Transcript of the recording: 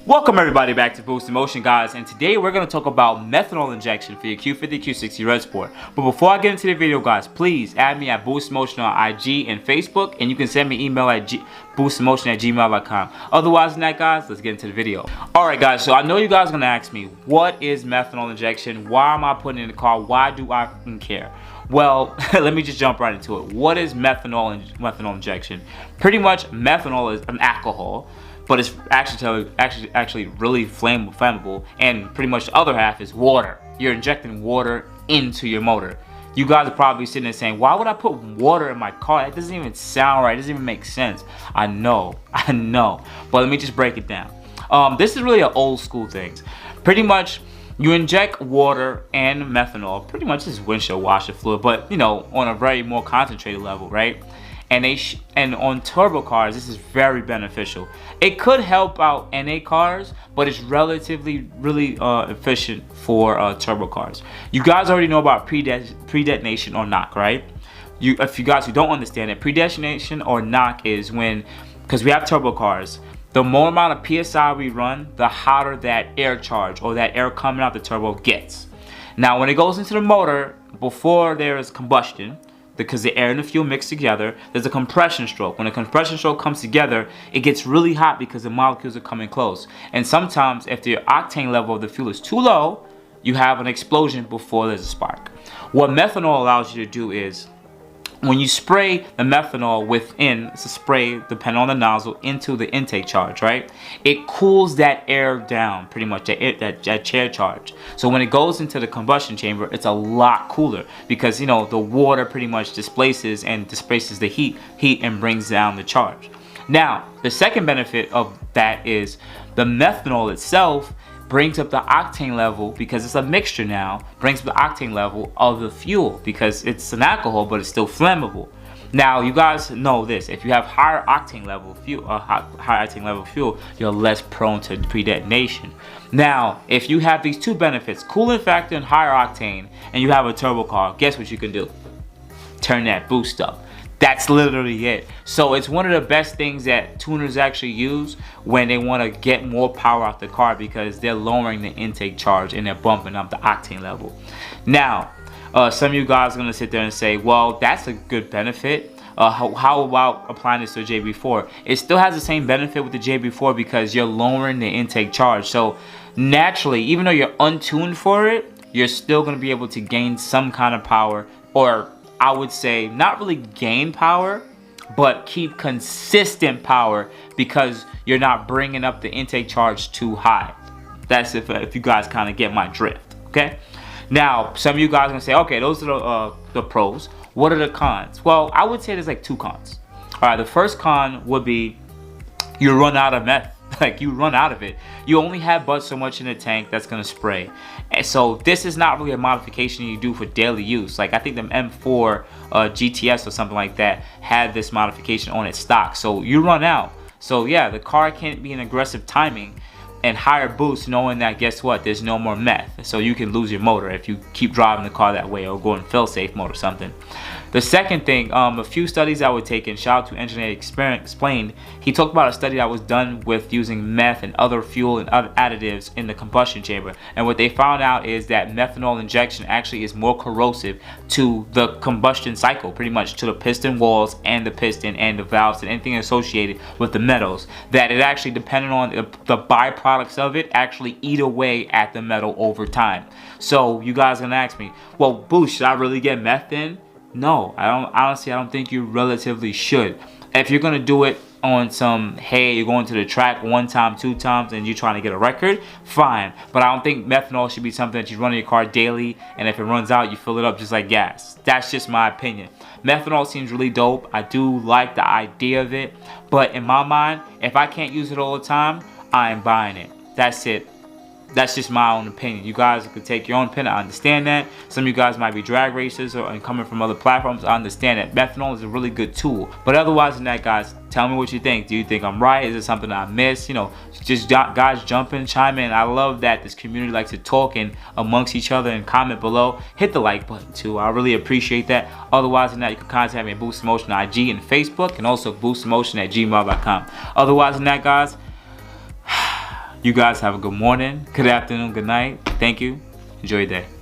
Welcome everybody back to Boost in Motion, guys, and today we're going to talk about methanol injection for your Q50 Q60 RED SPORT. But before I get into the video, guys, please add me at Boost in Motion on IG and Facebook, and you can send me email at boostinmotion@gmail.com. Otherwise than that, guys, let's get into the video. Alright guys, so I know you guys are going to ask me, what is methanol injection? Why am I putting it in the car? Why do I fucking care? Well, let me just jump right into it. What is methanol injection? Pretty much methanol is an alcohol, but it's actually really flammable, and pretty much the other half is water. You're injecting water into your motor. You guys are probably sitting there saying, why would I put water in my car? That doesn't even sound right. It doesn't even make sense. I know, but let me just break it down. This is really an old school thing. Pretty much, you inject water and methanol. Pretty much this is windshield washer fluid, but you know, on a very more concentrated level, right? And on turbo cars, this is very beneficial. It could help out NA cars, but it's relatively really efficient for turbo cars. You guys already know about pre-detonation or knock, right? If you guys who don't understand it, pre-detonation or knock is when, because we have turbo cars, the more amount of PSI we run, the hotter that air charge or that air coming out the turbo gets. Now, when it goes into the motor, before there is combustion, because the air and the fuel mix together, there's a compression stroke. When a compression stroke comes together, it gets really hot because the molecules are coming close. And sometimes, if the octane level of the fuel is too low, you have an explosion before there's a spark. What methanol allows you to do is, when you spray the methanol within, it's a spray depending on the nozzle, into the intake charge, right? It cools that air down, pretty much, that chair charge. So when it goes into the combustion chamber, it's a lot cooler because, you know, the water pretty much displaces the heat and brings down the charge. Now, the second benefit of that is the methanol itself brings up the octane level, because it's a mixture now, brings up the octane level of the fuel because it's an alcohol, but it's still flammable. Now, you guys know this: if you have higher octane level fuel, you're less prone to pre-detonation. Now, if you have these two benefits, cooling factor and higher octane, and you have a turbo car, guess what you can do? Turn that boost up. That's literally it. So it's one of the best things that tuners actually use when they want to get more power out the car, because they're lowering the intake charge and they're bumping up the octane level. Now, some of you guys are going to sit there and say, well, that's a good benefit. How about applying this to a JB4? It still has the same benefit with the JB4 because you're lowering the intake charge. So naturally, even though you're untuned for it, you're still going to be able to gain some kind of power, or I would say not really gain power, but keep consistent power, because you're not bringing up the intake charge too high. That's if you guys kind of get my drift, okay? Now, some of you guys are going to say, okay, those are the pros. What are the cons? Well, I would say there's like two cons. All right, the first con would be you run out of meth. Like, you run out of it. You only have but so much in the tank that's going to spray. And so this is not really a modification you do for daily use. Like, I think the M4 GTS or something like that had this modification on its stock. So you run out. So yeah, the car can't be an aggressive timing and higher boost, knowing that, guess what, there's no more meth. So you can lose your motor if you keep driving the car that way, or go in fail-safe mode or something. The second thing, a few studies that were taken, shout out to Engineer Explained, he talked about a study that was done with using meth and other fuel and other additives in the combustion chamber. And what they found out is that methanol injection actually is more corrosive to the combustion cycle, pretty much to the piston walls and the piston and the valves and anything associated with the metals, that it actually, depending on the byproducts of it, actually eat away at the metal over time. So you guys are gonna ask me, well, Boost, should I really get meth in? No, honestly, I don't think you relatively should. If you're gonna do it on some, hey, you're going to the track one time, two times, and you're trying to get a record, fine. But I don't think methanol should be something that you run in your car daily, and if it runs out, you fill it up just like gas. That's just my opinion. Methanol seems really dope. I do like the idea of it, but in my mind, if I can't use it all the time, I ain't buying it. That's it. That's just my own opinion. You guys could take your own opinion. I understand that. Some of you guys might be drag racers and coming from other platforms. I understand that. Methanol is a really good tool. But otherwise than that, guys, tell me what you think. Do you think I'm right? Is it something I missed? You know, just guys jump in, chime in. I love that this community likes to talk and amongst each other, and comment below. Hit the like button too. I really appreciate that. Otherwise than that, you can contact me at Boost in Motion on IG and Facebook, and also boostinmotion@gmail.com. Otherwise than that, guys, You guys have a good morning, good afternoon, good night. Thank you. Enjoy your day.